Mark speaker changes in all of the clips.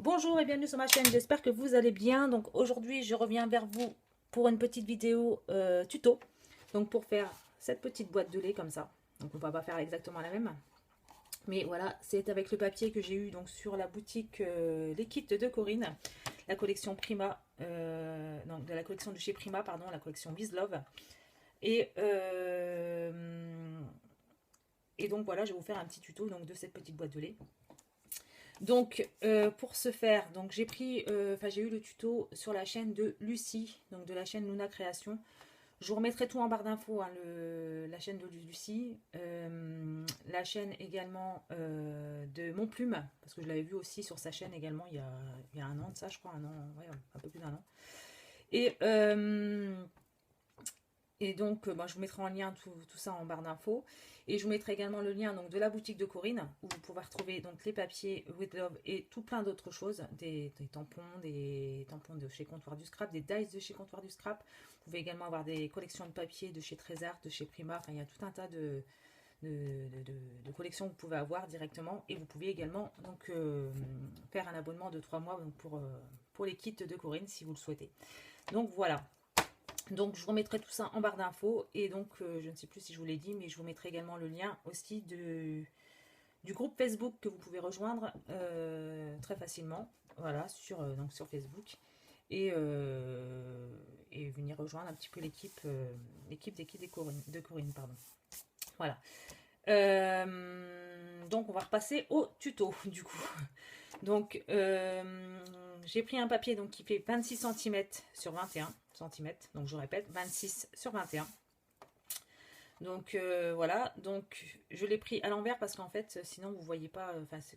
Speaker 1: Bonjour et bienvenue sur ma chaîne, j'espère que vous allez bien. Donc aujourd'hui je reviens vers vous pour une petite vidéo tuto. Donc pour faire cette petite boîte de lait comme ça. Donc on va pas faire exactement la même. Mais voilà, c'est avec le papier que j'ai eu donc sur la boutique Les Kits de Corinne. La collection Prima, donc de la collection de chez Prima, pardon, la collection With Love. Et, et donc voilà, je vais vous faire un petit tuto donc, de cette petite boîte de lait. Donc pour ce faire, donc j'ai pris, j'ai eu le tuto sur la chaîne de Lucie, donc de la chaîne Luna Création. Je vous remettrai tout en barre d'infos, hein, la chaîne de Lucie, la chaîne également de Mon Plume, parce que je l'avais vu aussi sur sa chaîne également il y a un an de ça, je crois, un an, ouais, un peu plus d'un an. Et, donc, je vous mettrai en lien tout ça en barre d'infos. Et je vous mettrai également le lien donc, de la boutique de Corinne, où vous pourrez retrouver donc, les papiers With Love et tout plein d'autres choses. Des tampons de chez Comptoir du Scrap, des dies de chez Comptoir du Scrap. Vous pouvez également avoir des collections de papiers de chez Trésor, de chez Prima. Enfin, il y a tout un tas de collections que vous pouvez avoir directement. Et vous pouvez également donc, faire un abonnement de 3 mois donc, pour les kits de Corinne si vous le souhaitez. Donc voilà. Donc je vous remettrai tout ça en barre d'infos et donc je ne sais plus si je vous l'ai dit mais je vous mettrai également le lien aussi du groupe Facebook que vous pouvez rejoindre très facilement, voilà, donc sur Facebook et venir rejoindre un petit peu l'équipe des Kids de Corinne, pardon. Voilà. Donc on va repasser au tuto du coup. Donc j'ai pris un papier donc, qui fait 26 cm sur 21 cm. Donc je répète, 26 sur 21. Donc voilà, donc je l'ai pris à l'envers parce qu'en fait sinon vous voyez pas,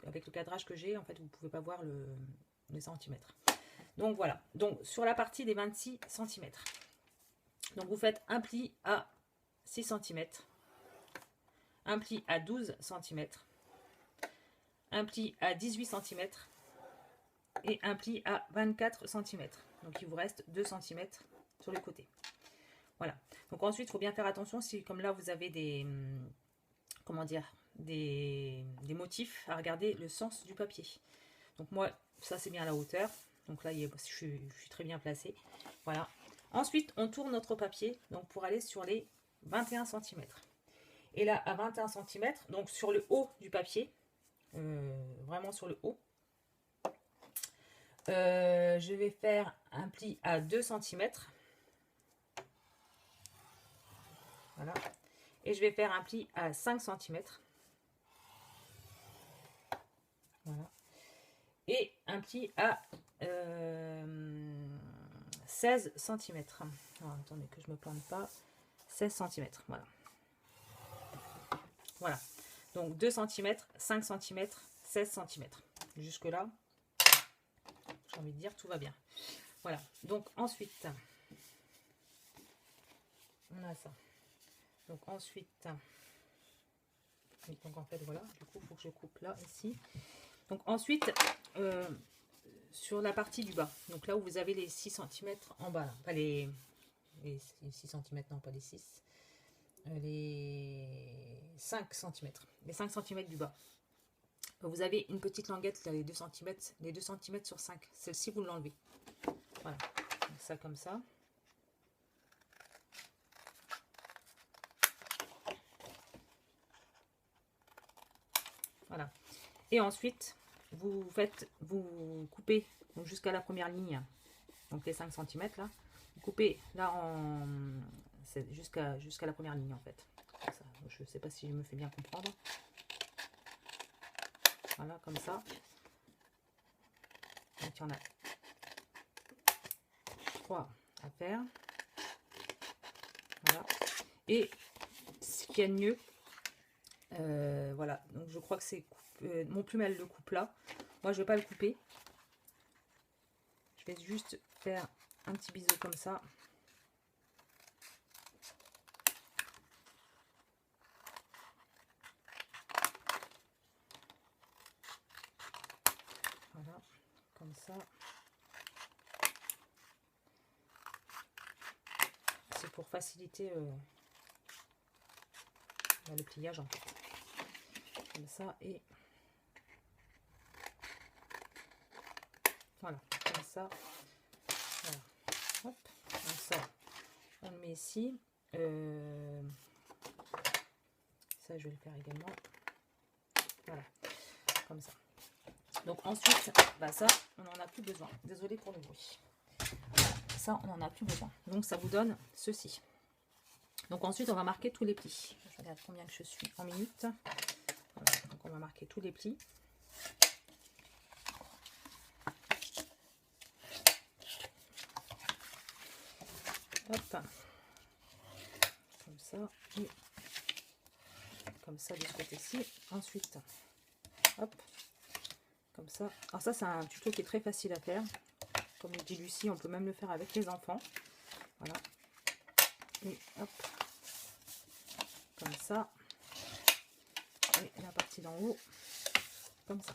Speaker 1: avec le cadrage que j'ai, en fait vous pouvez pas voir les centimètres. Donc voilà, donc sur la partie des 26 cm. Donc vous faites un pli à 6 cm, un pli à 12 cm, un pli à 18 cm et un pli à 24 cm. Donc il vous reste 2 cm sur les côtés. Voilà. Donc ensuite, il faut bien faire attention si comme là vous avez comment dire, des motifs, à regarder le sens du papier. Donc moi, ça c'est bien à la hauteur. Donc là, je suis très bien placée. Voilà. Ensuite, on tourne notre papier donc pour aller sur les 21 cm. Et là, à 21 cm, donc sur le haut du papier, vraiment sur le haut, je vais faire un pli à 2 cm. Voilà. Et je vais faire un pli à 5 cm. Voilà. Et un pli à 16 cm. Alors, attendez que je ne me plante pas. 16 cm. Voilà. Voilà. Donc 2 cm, 5 cm, 16 cm. Jusque-là, j'ai envie de dire, tout va bien. Voilà. Donc ensuite, on a ça. Donc ensuite, donc en fait, voilà. Du coup, il faut que je coupe là, ici. Donc ensuite, sur la partie du bas, donc là où vous avez les 6 cm en bas, là. Pas les 6 cm, non, pas les 6. Les 5 cm. Les 5 cm du bas. Vous avez une petite languette, là, les 2 cm, les 2 cm sur 5. Celle-ci, vous l'enlevez. Voilà. Donc ça comme ça. Voilà. Et ensuite, vous coupez jusqu'à la première ligne, donc les 5 cm là. Vous coupez là jusqu'à la première ligne en fait. Ça, je ne sais pas si je me fais bien comprendre. Voilà, comme ça. Donc il y en a 3 à faire. Voilà. Et ce qu'il y a de mieux, voilà, donc je crois que c'est mon plume elle le coupe là. Moi je vais pas le couper. Je vais juste faire un petit bisou comme ça. Voilà, comme ça. C'est pour faciliter le pliage en fait. Comme ça et Voilà, comme ça. Voilà. Hop, comme ça, on le met ici. Ça, je vais le faire également. Voilà, comme ça. Donc ensuite, bah ça, on n'en a plus besoin. Désolée pour le bruit. Ça, on n'en a plus besoin. Donc ça vous donne ceci. Donc ensuite, on va marquer tous les plis. Je regarde combien que je suis en minutes. Voilà. Donc on va marquer tous les plis. Hop. Comme ça. Et comme ça de ce côté-ci. Ensuite, hop. Comme ça. Alors ça, c'est un tuto qui est très facile à faire. Comme le dit Lucie, on peut même le faire avec les enfants. Voilà. Et hop. Comme ça. Et la partie d'en haut. Comme ça.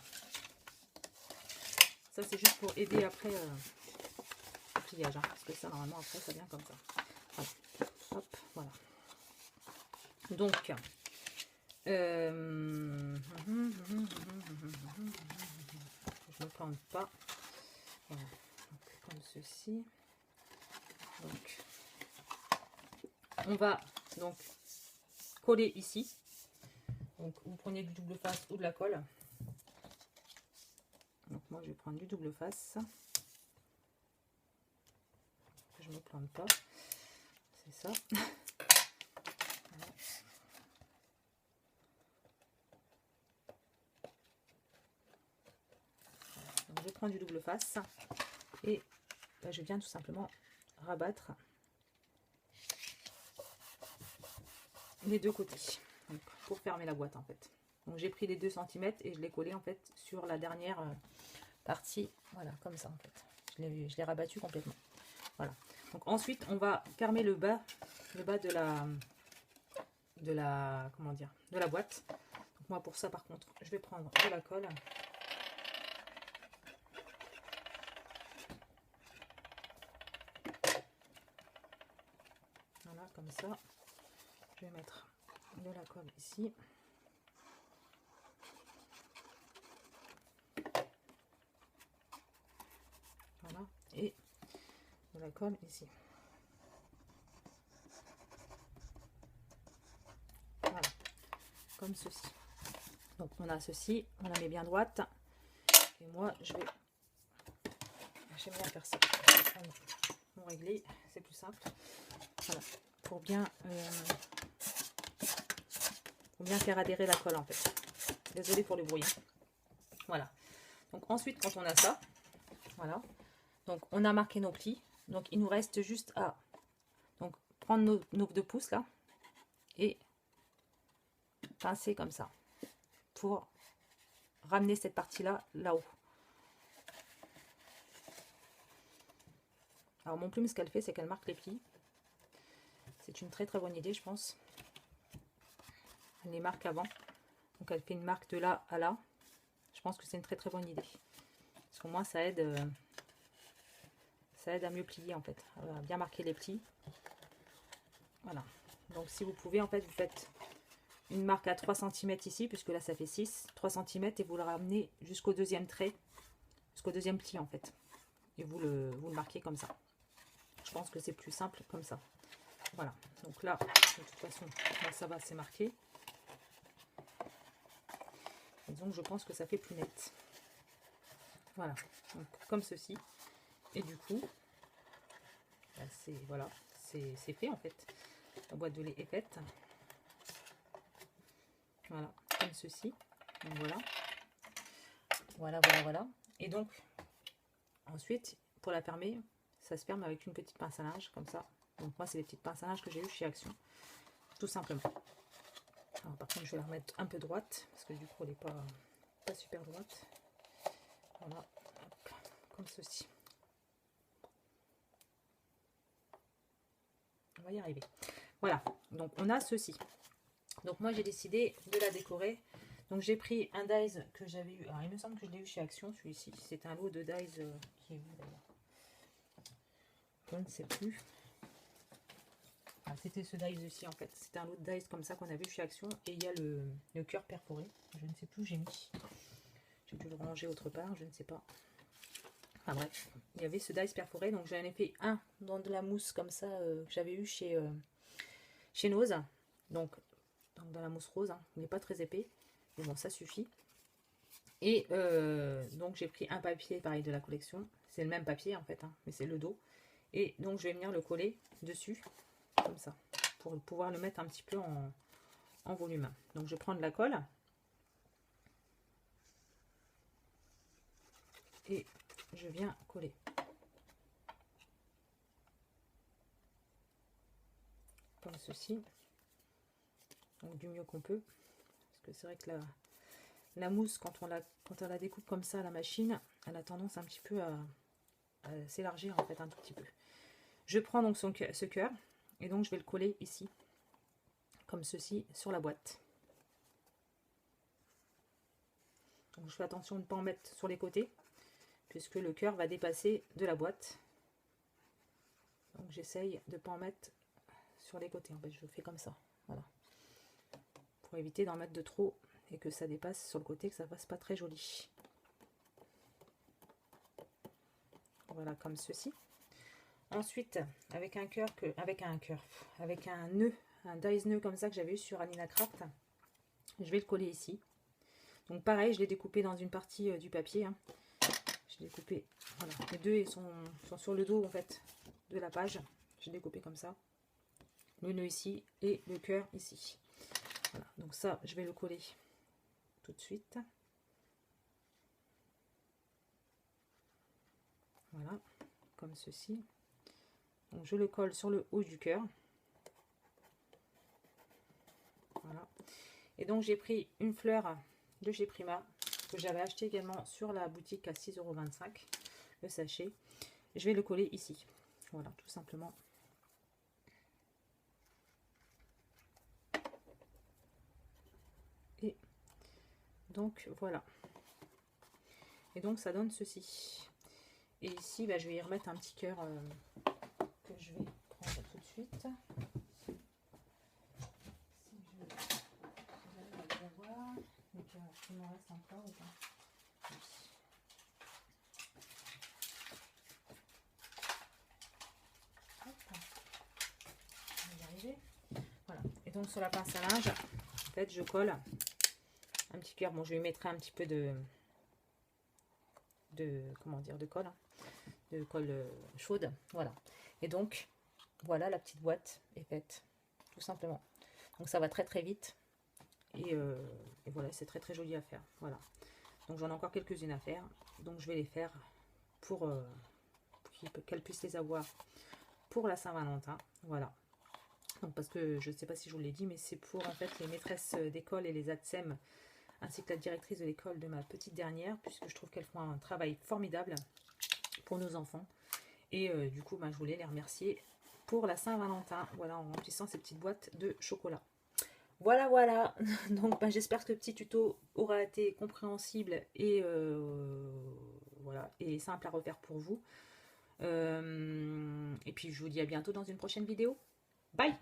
Speaker 1: Ça, c'est juste pour aider après le pliage. Hein, parce que ça, normalement, après, ça vient comme ça. Voilà. Hop, voilà. Donc, je ne plante pas. Voilà. Donc, comme ceci. Donc, on va donc coller ici. Donc, vous prenez du double face ou de la colle. Donc, moi, je vais prendre du double face. Je ne me plante pas. C'est ça. Voilà. Donc, je prends du double face et là, je viens tout simplement rabattre les deux côtés. Donc, pour fermer la boîte en fait. Donc j'ai pris les 2 cm et je l'ai collé en fait sur la dernière partie. Voilà, comme ça en fait. Je l'ai rabattu complètement. Voilà. Donc ensuite on va fermer le bas de la comment dire, de la boîte. Donc moi pour ça par contre je vais prendre de la colle. Voilà, comme ça. Je vais mettre de la colle ici. Voilà, et de la colle ici. Voilà, comme ceci. Donc on a ceci, on la met bien droite. Et moi j'aime bien faire ça. Mon réglé, c'est plus simple. Voilà, pour bien faire adhérer la colle en fait. Désolée pour le bruit. Voilà. Donc ensuite quand on a ça, voilà. Donc on a marqué nos plis. Donc il nous reste juste à donc prendre nos 2 pouces là et pincer comme ça pour ramener cette partie là là-haut. Alors mon plume, ce qu'elle fait, c'est qu'elle marque les plis. C'est une très très bonne idée, je pense. Elle les marque avant. Donc elle fait une marque de là à là. Je pense que c'est une très très bonne idée. Parce qu'au moins ça aide à mieux plier en fait. À bien marquer les plis. Voilà. Donc si vous pouvez, en fait, vous faites une marque à 3 cm ici, puisque là ça fait 6, 3 cm, et vous le ramenez jusqu'au 2e trait, jusqu'au 2e pli en fait. Et vous le marquez comme ça. Je pense que c'est plus simple comme ça. Voilà. Donc là, de toute façon, là, ça va, c'est marqué. Et donc je pense que ça fait plus net. Voilà. Donc comme ceci. Et du coup, bah, c'est fait en fait. La boîte de lait est faite. Voilà, comme ceci. Donc voilà. Voilà. Et donc, ensuite, pour la fermer, ça se ferme avec une petite pince à linge, comme ça. Donc moi, c'est les petites pinces à linge que j'ai eues chez Action. Tout simplement. Alors, par contre, je vais la remettre un peu droite, parce que du coup, elle n'est pas super droite. Voilà, hop, comme ceci. On va y arriver. Voilà, donc on a ceci. Donc moi, j'ai décidé de la décorer. Donc j'ai pris un dies que j'avais eu. Alors il me semble que je l'ai eu chez Action, celui-ci. C'est un lot de dies qui est où d'ailleurs? Je ne sais plus. Ah, c'était ce dies aussi en fait. C'était un lot de dies comme ça qu'on avait chez Action. Et il y a le cœur perforé. Je ne sais plus où j'ai mis. J'ai dû le ranger autre part, je ne sais pas. Enfin bref, il y avait ce dice perforé, donc j'en ai fait un dans de la mousse comme ça que j'avais eu chez Nose. Donc dans la mousse rose, hein. Il n'est pas très épais, mais bon, ça suffit. Et donc j'ai pris un papier pareil de la collection, c'est le même papier en fait, hein, mais c'est le dos. Et donc je vais venir le coller dessus, comme ça, pour pouvoir le mettre un petit peu en volume. Donc je prends de la colle. Et je viens coller. Comme ceci. Donc du mieux qu'on peut. Parce que c'est vrai que la mousse, quand on la découpe comme ça à la machine, elle a tendance un petit peu à s'élargir en fait un tout petit peu. Je prends donc ce cœur et donc je vais le coller ici. Comme ceci sur la boîte. Donc je fais attention de ne pas en mettre sur les côtés, puisque le cœur va dépasser de la boîte. Donc j'essaye de ne pas en mettre sur les côtés. En fait, je fais comme ça. Voilà. Pour éviter d'en mettre de trop et que ça dépasse sur le côté, que ça fasse pas très joli. Voilà, comme ceci. Ensuite, avec un nœud, un dice nœud comme ça que j'avais eu sur Anina Craft, je vais le coller ici. Donc pareil, je l'ai découpé dans une partie du papier. Hein. Je l'ai découpé, voilà. Les deux sont sur le dos en fait de la page. J'ai découpé comme ça. Le nœud ici et le cœur ici. Voilà, donc ça, je vais le coller tout de suite. Voilà, comme ceci. Donc je le colle sur le haut du cœur. Voilà. Et donc j'ai pris une fleur de chez Prima que j'avais acheté également sur la boutique à 6,25 €, le sachet. Je vais le coller ici. Voilà, tout simplement. Et donc voilà. Et donc ça donne ceci. Et ici, bah, je vais y remettre un petit cœur que je vais prendre tout de suite. Si j'arrive à bien voir, les cœurs, il m'en reste encore ou pas? Oui. Hop. On va y arriver. Voilà. Et donc sur la pince à linge, en fait, je colle un petit cœur. Bon, je lui mettrai un petit peu de comment dire, de colle, hein, de colle chaude. Voilà. Et donc, voilà, la petite boîte est faite, tout simplement. Donc ça va très très vite. Et voilà, c'est très très joli à faire. Voilà. Donc j'en ai encore quelques-unes à faire. Donc je vais les faire pour qu'elles puissent les avoir pour la Saint-Valentin. Voilà. Donc parce que je ne sais pas si je vous l'ai dit, mais c'est pour en fait les maîtresses d'école et les ATSEM, ainsi que la directrice de l'école de ma petite dernière, puisque je trouve qu'elles font un travail formidable pour nos enfants. Et du coup, bah, je voulais les remercier pour la Saint-Valentin, voilà, en remplissant ces petites boîtes de chocolat. Voilà, voilà. Donc, bah, j'espère que ce petit tuto aura été compréhensible et voilà, et simple à refaire pour vous. Et puis, je vous dis à bientôt dans une prochaine vidéo. Bye!